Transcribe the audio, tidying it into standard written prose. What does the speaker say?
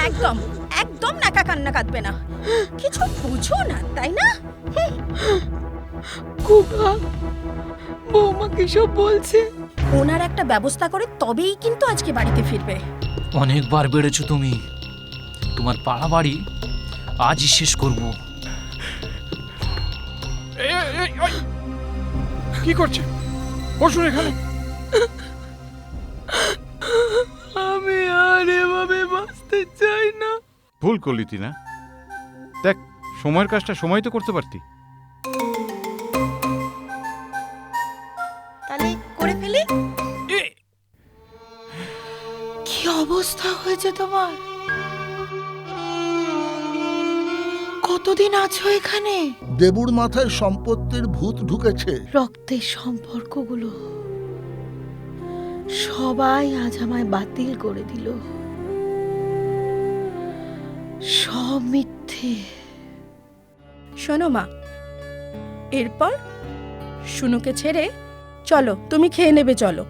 একদম একদম নাকা কান্না কাঁদবে না, কিছু বুঝো না তাই না? খোকা, বৌমা কি সব বলছে? ওনার একটা ব্যবস্থা করে তবেই কিন্তু আজকে বাড়িতে ফিরবে। অনেকবার বেড়েছো তুমি, তোমার পাড়া বাড়ি আজই শেষ করব। কি করছে? বসুন এখানে। আমি আর এভাবে বাঁচতে চাই না। ভুল করলি তুই না, দেখ সময়ের কাজটা সময় তো করতে পারতি। তাহলে করে ফেলি। কি অবস্থা হয়েছে তোমার? কতদিন আছো এখানে? দেবুর মাথায় সম্পত্তির ভূত ঢুকেছে। রক্তের সম্পর্কগুলো সবাই আজ আমায় বাতিল করে দিল। সব মিথ্যে। শোনো মা, এরপর শুনুকে ছেড়ে চলো, তুমি খেয়ে নেবে, চলো।